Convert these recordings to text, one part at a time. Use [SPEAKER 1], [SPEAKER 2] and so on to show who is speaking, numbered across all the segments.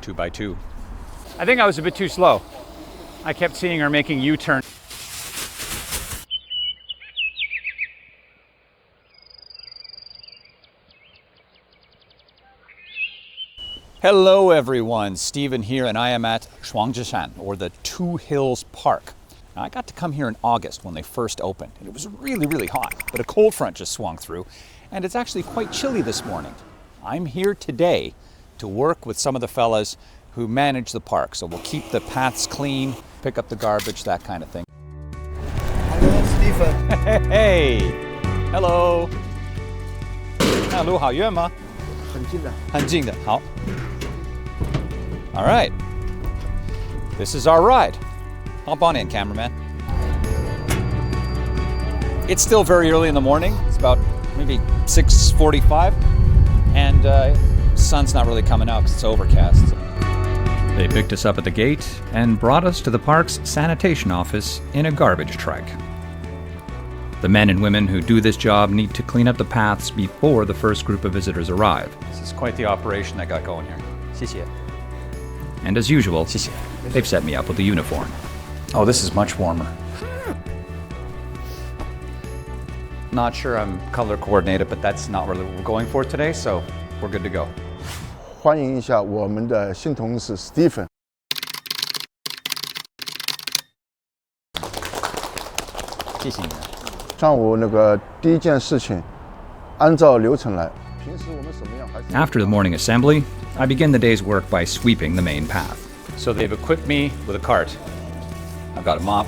[SPEAKER 1] 2x2. I think I was a bit too slow. I kept seeing her making U-turn. Hello everyone, Stephen here, and I am at Shuangjishan, or the Two Hills Park. Now, I got to come here in August when they first opened, and it was really, really hot, but a cold front just swung through, and it's actually quite chilly this morning. I'm here today to work with some of the fellas who manage the park, so we'll keep the paths clean, pick up the garbage, that kind of thing.
[SPEAKER 2] Hello, Stephen.
[SPEAKER 1] Hey, hello. 那路好远吗？
[SPEAKER 2] 很近的。
[SPEAKER 1] 很近的，好。All right, this is our ride. Hop on in, cameraman. It's still very early in the morning. It's about maybe 6:45, and sun's not really coming out because it's overcast. They picked us up at the gate and brought us to the park's sanitation office in a garbage truck. The men and women who do this job need to clean up the paths before the first group of visitors arrive. This is quite the operation they got going here. 谢谢. And as usual, 谢谢. They've set me up with a uniform. Oh, this is much warmer. Not sure I'm color coordinated, but that's not really what we're going for today, so we're good to go.
[SPEAKER 2] 欢迎一下我们的新同事 Stephen。
[SPEAKER 1] 谢谢你。
[SPEAKER 2] 上午那个第一件事情，按照流程来。平时我们什么样还是。
[SPEAKER 1] After the morning assembly, I begin the day's work by sweeping the main path. So they've equipped me with a cart. I've got a mop,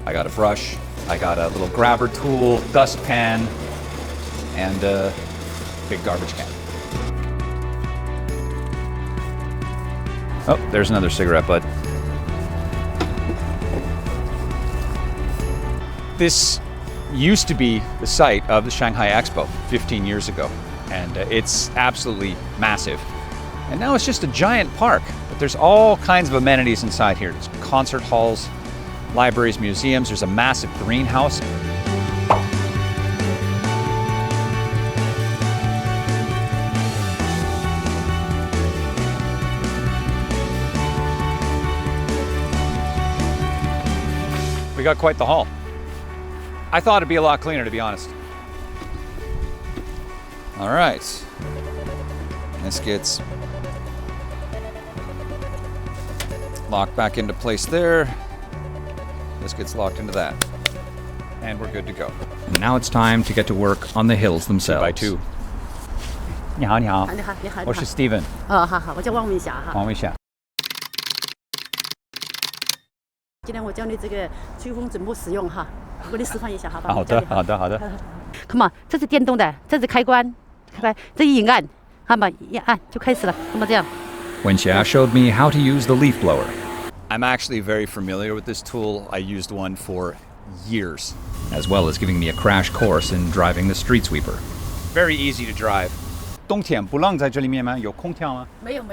[SPEAKER 1] I got a brush, I got a little grabber tool, dustpan, and a big garbage can. Oh, there's another cigarette butt. This used to be the site of the Shanghai Expo 15 years ago, and it's absolutely massive. And now it's just a giant park, but there's all kinds of amenities inside here. There's concert halls, libraries, museums, there's a massive greenhouse. We got quite the haul. I thought it'd be a lot cleaner, to be honest. All right. This gets locked back into place there. This gets locked into that. And we're good to go. And now it's time to get to work on the hills themselves. 2x2. 你好，你好。你好，你好。我是 Stephen。
[SPEAKER 3] 好好，我叫王文霞哈。
[SPEAKER 1] 王文霞。
[SPEAKER 3] 今天我教你这个吹风怎么使用哈，我给你示范一下，好吧？
[SPEAKER 1] 好的，好的，好的。
[SPEAKER 3] Come on， 这是电动的，这是开关，这一按，看吧，一按就开始了，那么这样。
[SPEAKER 1] Wenxia showed me how to use the leaf blower. I'm actually very familiar with this tool. I used one for years. As well as giving me a crash course in driving the street sweeper. Very easy to drive. 冬天不冷在这里面吗？有空调吗？
[SPEAKER 3] 没有。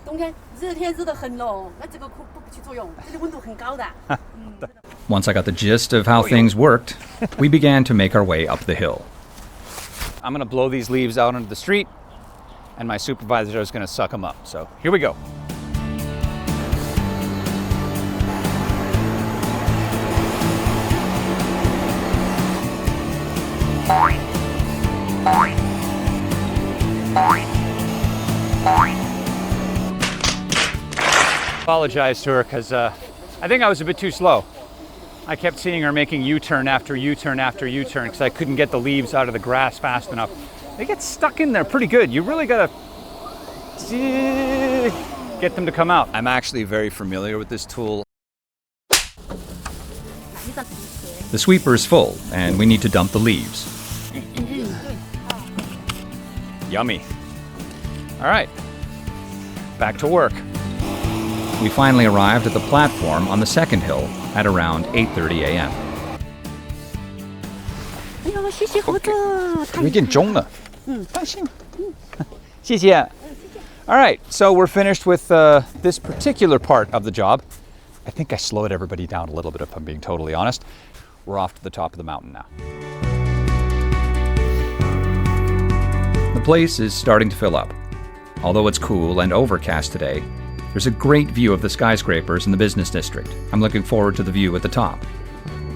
[SPEAKER 3] 冬天热天热得很咯，那这个不起作用，这里温度很高的。
[SPEAKER 1] Once I got the gist of how things worked, we began to make our way up the hill. I'm going to blow these leaves out onto the street, and my supervisor is going to suck them up. So here we go. Apologize to her because I think I was a bit too slow. I kept seeing her making U-turn after U-turn after U-turn because I couldn't get the leaves out of the grass fast enough. They get stuck in there pretty good. You really gotta get them to come out. I'm actually very familiar with this tool. The sweeper is full and we need to dump the leaves. Yummy. All right, back to work. We finally arrived at the platform on the second hill at around 8:30 a.m.
[SPEAKER 3] 哎呦，谢谢猴子，
[SPEAKER 1] 有点重了。放心。谢谢。All right, so we're finished with this particular part of the job. I think I slowed everybody down a little bit, if I'm being totally honest. We're off to the top of the mountain now. The place is starting to fill up. Although it's cool and overcast today, there's a great view of the skyscrapers in the business district. I'm looking forward to the view at the top.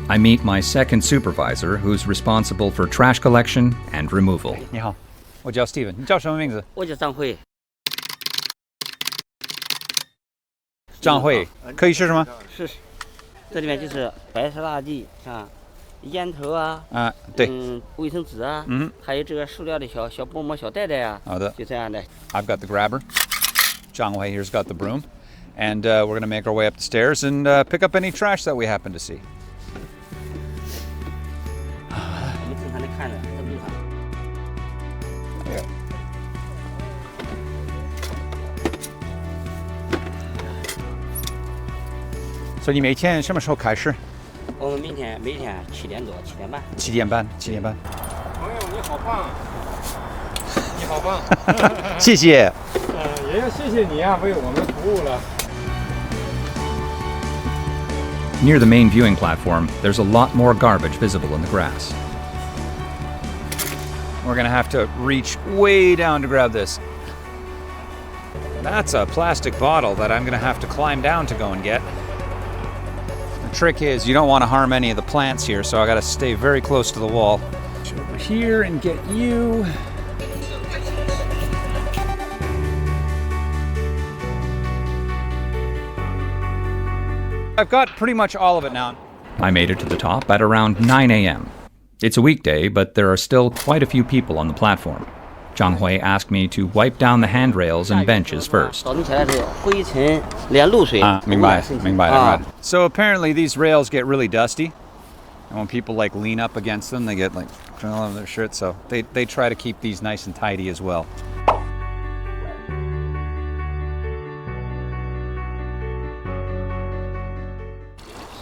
[SPEAKER 1] I meet my second supervisor, who's responsible for trash collection and removal.
[SPEAKER 4] 你好，我叫 Steven， 你叫什么名字？
[SPEAKER 5] 我叫张辉。
[SPEAKER 4] 张慧，可以试试吗？
[SPEAKER 5] 是，这里面就是白色垃圾啊，烟头啊，
[SPEAKER 4] 对，
[SPEAKER 5] 卫生纸啊，还有这个塑料的小薄膜、小袋袋啊。
[SPEAKER 4] 好的，
[SPEAKER 5] 就这样的。
[SPEAKER 4] I've got the grabber. Zhang Hui here's got the broom. And we're going to make our way up the stairs and pick up any trash that we happen to see.
[SPEAKER 5] 我们正常的看着，这路上。
[SPEAKER 4] 所以你每天什么时候开始？
[SPEAKER 5] 我们每天7点多7点半。
[SPEAKER 4] 7点半，7点半。
[SPEAKER 6] 朋友你好棒，你好棒，
[SPEAKER 4] 谢谢。
[SPEAKER 6] 也要谢谢你啊，为我们服务了。
[SPEAKER 1] Near the main viewing platform, there's a lot more garbage visible in the grass.
[SPEAKER 4] We're going to have to reach way down to grab this. That's a plastic bottle that I'm going to have to climb down to go and get. The trick is you don't want to harm any of the plants here, so I got to stay very close to the wall. Over here and get you. I've got pretty much all of it now.
[SPEAKER 1] I made it to the top at around 9 a.m. It's a weekday, but there are still quite a few people on the platform. Zhang Hui asked me to wipe down the handrails and benches first.
[SPEAKER 5] 早晨起来是灰尘连露水。
[SPEAKER 4] 明白，明白。So apparently these rails get really dusty, and when people like lean up against them, they get like all over their shirt. So they try to keep these nice and tidy as well.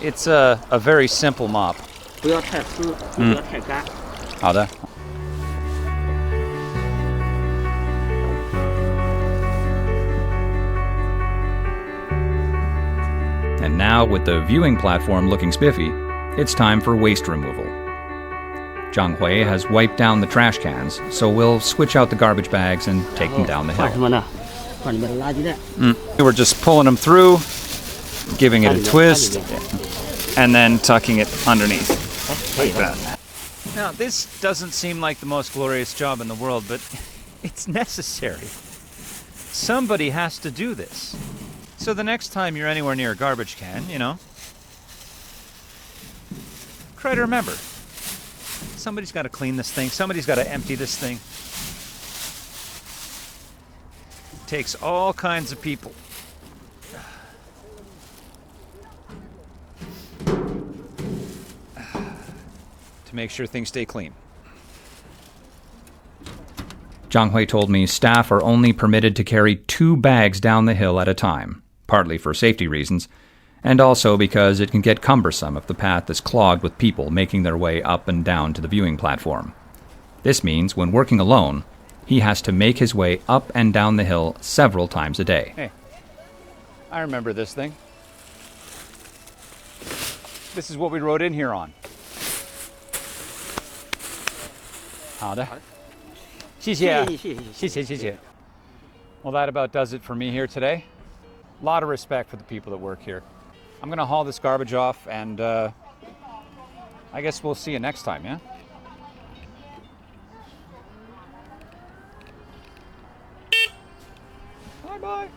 [SPEAKER 4] It's a very simple mop.
[SPEAKER 5] 不要太湿，不要太干。
[SPEAKER 4] 好的。
[SPEAKER 1] And now, with the viewing platform looking spiffy, it's time for waste removal. Zhang Hui has wiped down the trash cans, so we'll switch out the garbage bags and take them down the
[SPEAKER 5] 放什
[SPEAKER 1] hill.
[SPEAKER 5] 么呢？放里面的垃圾袋。
[SPEAKER 4] We're just pulling them through, giving it a twist, and then tucking it underneath. Like that. Now, this doesn't seem like the most glorious job in the world, but it's necessary. Somebody has to do this. So the next time you're anywhere near a garbage can, you know, try to remember. Somebody's got to clean this thing. Somebody's got to empty this thing. It takes all kinds of people. To make sure things stay clean.
[SPEAKER 1] Zhang Hui told me staff are only permitted to carry 2 bags down the hill at a time, partly for safety reasons, and also because it can get cumbersome if the path is clogged with people making their way up and down to the viewing platform. This means when working alone, he has to make his way up and down the hill several times a day.
[SPEAKER 4] Hey, I remember this thing. This is what we rode in here on. 好的，谢谢，谢谢。Well, that about does it for me here today. A lot of respect for the people that work here. I'm going to haul this garbage off, and I guess we'll see you next time, yeah? Bye-bye.